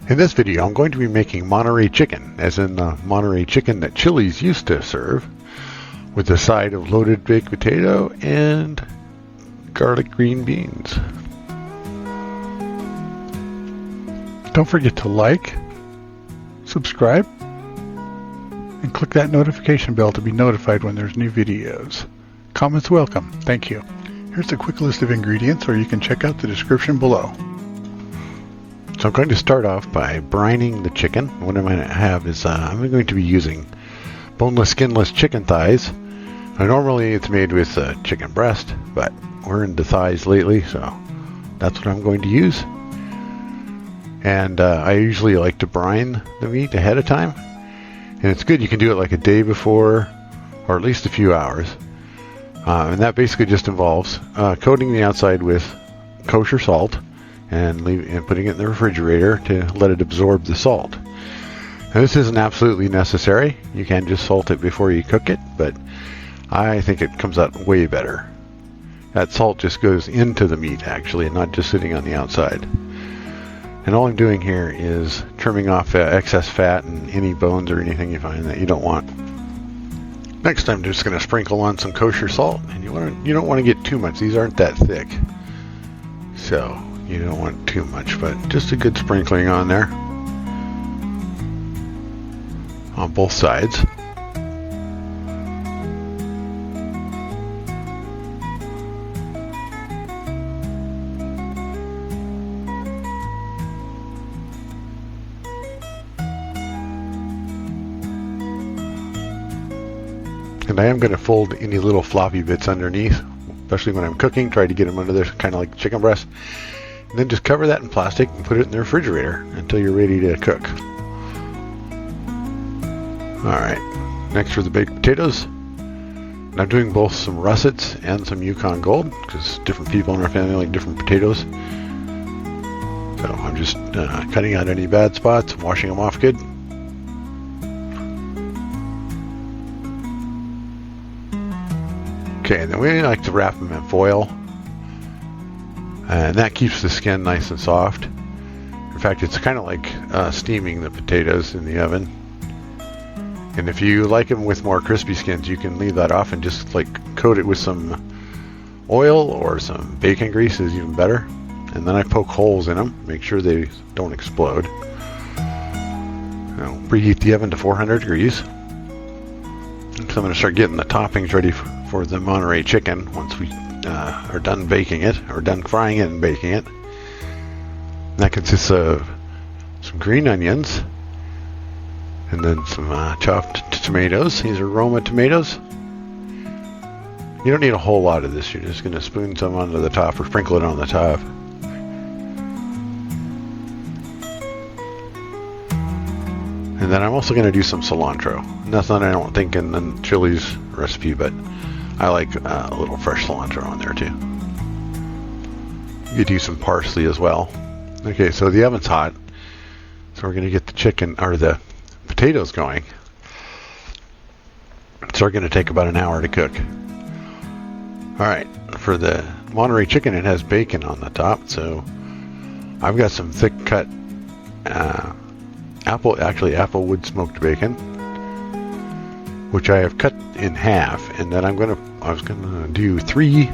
In this video, I'm going to be making Monterey Chicken, as in the Monterey Chicken that Chili's used to serve, with a side of loaded baked potato and garlic green beans. Don't forget to like, subscribe, and click that notification bell to be notified when there's new videos. Comments welcome. Thank you. Here's a quick list of ingredients, or you can check out the description below. So I'm going to start off by brining the chicken. What I'm going to have is I'm going to be using boneless, skinless chicken thighs. Now, normally it's made with chicken breast, but we're into thighs lately, so that's what I'm going to use. And I usually like to brine the meat ahead of time. And it's good you can do it like a day before, or at least a few hours. And that basically just involves coating the outside with kosher salt and putting it in the refrigerator to let it absorb the salt. Now, this isn't absolutely necessary. You can just salt it before you cook it, but I think it comes out way better. That salt just goes into the meat, actually, and not just sitting on the outside. And all I'm doing here is trimming off excess fat and any bones or anything you find that you don't want. Next, I'm just going to sprinkle on some kosher salt, and you don't want to get too much. These aren't that thick, so you don't want too much, but just a good sprinkling on there on both sides. And I am going to fold any little floppy bits underneath, especially when I'm cooking. Try to get them under there, kind of like chicken breast. And then just cover that in plastic and put it in the refrigerator until you're ready to cook. Alright, next for the baked potatoes. And I'm doing both some russets and some Yukon Gold, because different people in our family like different potatoes. So I'm just cutting out any bad spots, washing them off good. Okay, and then we like to wrap them in foil. And that keeps the skin nice and soft. In fact, it's kind of like steaming the potatoes in the oven. And if you like them with more crispy skins, you can leave that off and just like coat it with some oil or some bacon grease is even better. And then I poke holes in them, make sure they don't explode. Now, preheat the oven to 400 degrees. So I'm going to start getting the toppings ready for the Monterey Chicken once we are done baking it, or done frying it and baking it. And that consists of some green onions, and then some chopped tomatoes. These are Roma tomatoes. You don't need a whole lot of this. You're just going to spoon some onto the top or sprinkle it on the top. And then I'm also going to do some cilantro. And that's not, I don't think, in the Chili's recipe, but I like a little fresh cilantro on there too. You could use some parsley as well. Okay, so the oven's hot, so we're going to get the chicken or the potatoes going. So we're going to take about an hour to cook. Alright, for the Monterey Chicken, it has bacon on the top, so I've got some thick cut Applewood smoked bacon, which I have cut in half, and then I was gonna do three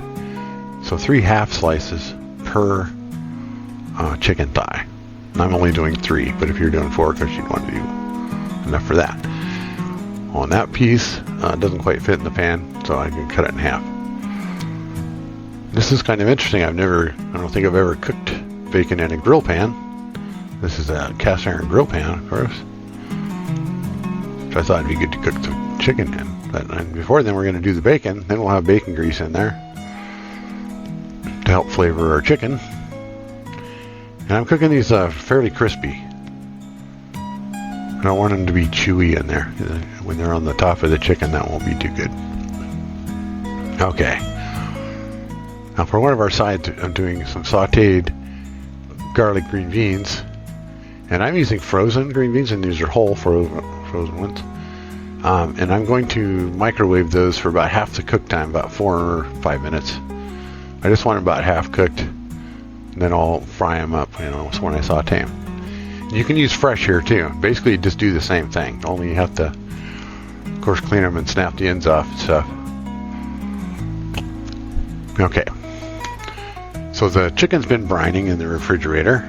half slices per chicken thigh. And I'm only doing 3, but if you're doing 4, because you'd want to do enough for that. On that piece, doesn't quite fit in the pan, so I can cut it in half. This is kind of interesting. I don't think I've ever cooked bacon in a grill pan. This is a cast iron grill pan, of course. So I thought it'd be good to cook the chicken in. But before then, we're going to do the bacon. Then we'll have bacon grease in there to help flavor our chicken. And I'm cooking these fairly crispy. I don't want them to be chewy in there. When they're on the top of the chicken, that won't be too good. Okay. Now for one of our sides, I'm doing some sauteed garlic green beans. And I'm using frozen green beans, and these are whole frozen ones. And I'm going to microwave those for about half the cook time, about 4 or 5 minutes. I just want them about half cooked, and then I'll fry them up, when I saute them. You can use fresh here too. Basically, just do the same thing. Only you have to, of course, clean them and snap the ends off and stuff. Okay. So the chicken's been brining in the refrigerator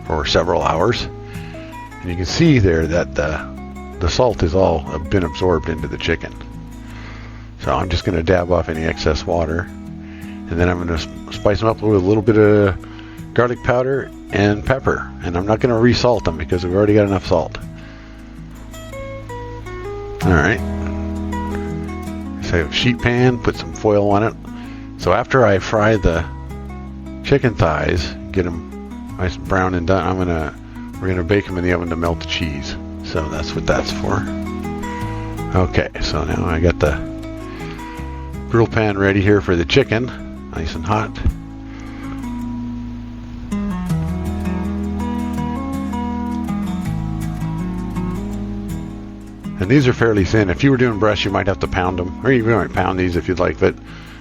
for several hours. And you can see there that the salt has all been absorbed into the chicken. So I'm just going to dab off any excess water. And then I'm going to spice them up with a little bit of garlic powder and pepper. And I'm not going to re-salt them because we've already got enough salt. Alright. So I have a sheet pan, put some foil on it. So after I fry the chicken thighs, get them nice and brown and done, we're gonna bake them in the oven to melt the cheese. So that's what that's for. Okay, so now I got the grill pan ready here for the chicken, nice and hot. And these are fairly thin. If you were doing breast, you might have to pound them, or you might pound these if you'd like, but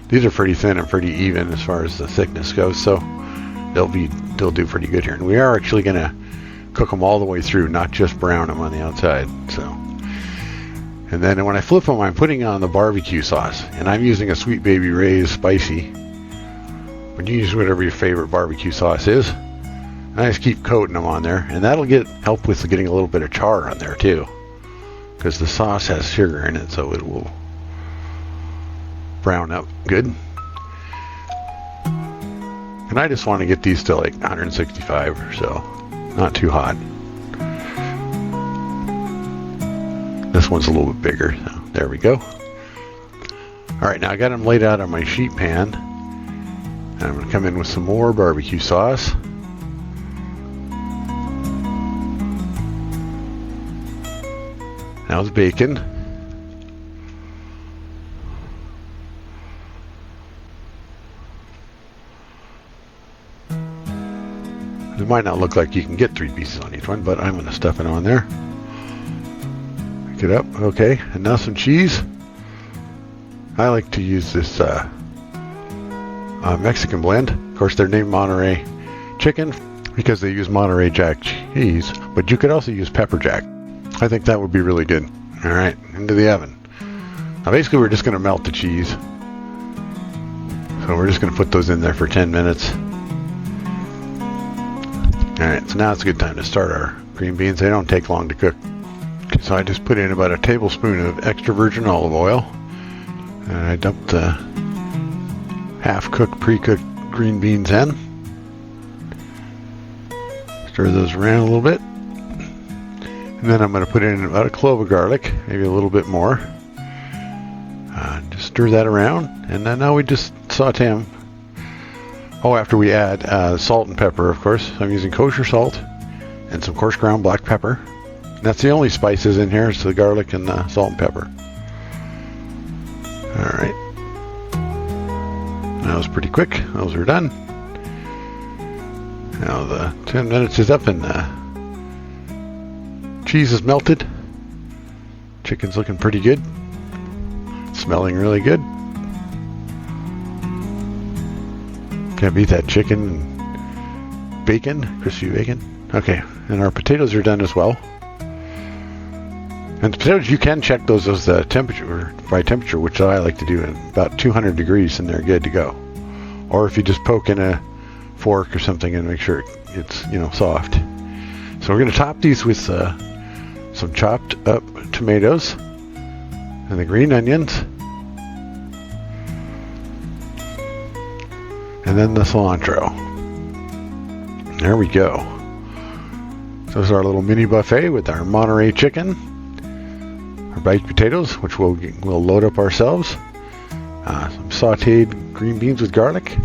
these are pretty thin and pretty even as far as the thickness goes, so they'll do pretty good here. And we are actually going to cook them all the way through, not just brown them on the outside. So, and then when I flip them, I'm putting on the barbecue sauce, and I'm using a Sweet Baby Ray's spicy. But you use whatever your favorite barbecue sauce is. And I just keep coating them on there, and that'll help with getting a little bit of char on there too, because the sauce has sugar in it, so it will brown up good. And I just want to get these to like 165 or so, not too hot. This one's a little bit bigger, so there we go. Alright, now I got them laid out on my sheet pan, and I'm going to come in with some more barbecue sauce. Now it's bacon. It might not look like you can get 3 pieces on each one, but I'm going to stuff it on there. Pick it up. Okay, and now some cheese. I like to use this Mexican blend. Of course, they're named Monterey Chicken because they use Monterey Jack Cheese, but you could also use pepper jack. I think that would be really good. Alright, into the oven. Now basically we're just going to melt the cheese. So we're just going to put those in there for 10 minutes. Alright, so now it's a good time to start our green beans. They don't take long to cook. Okay, so I just put in about a tablespoon of extra virgin olive oil. And I dumped the half-cooked, pre-cooked green beans in. Stir those around a little bit. And then I'm going to put in about a clove of garlic, maybe a little bit more. Just stir that around, and then now we just saute them. Oh, after we add salt and pepper, of course. I'm using kosher salt and some coarse ground black pepper. And that's the only spices in here, is the garlic and the salt and pepper. Alright. That was pretty quick. Those are done. Now the 10 minutes is up and cheese is melted. Chicken's looking pretty good. Smelling really good. Can't beat that chicken and bacon, crispy bacon. Okay, and our potatoes are done as well. And the potatoes, you can check those as the temperature, by temperature, which I like to do, at about 200 degrees, and they're good to go. Or if you just poke in a fork or something and make sure it's, soft. So we're going to top these with some chopped up tomatoes and the green onions, and then the cilantro. There we go. So this is our little mini buffet with our Monterey chicken, our baked potatoes, which we'll load up ourselves, some sauteed green beans with garlic,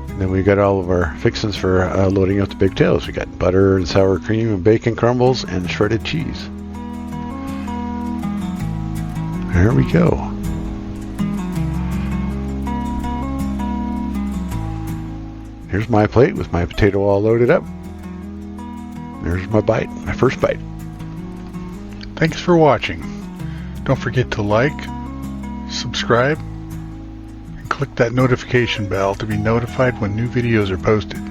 and then we got all of our fixings for loading up the baked potatoes. We got butter and sour cream and bacon crumbles and shredded cheese. There we go. Here's my plate with my potato all loaded up. There's my bite, my first bite. Thanks for watching. Don't forget to like, subscribe, and click that notification bell to be notified when new videos are posted.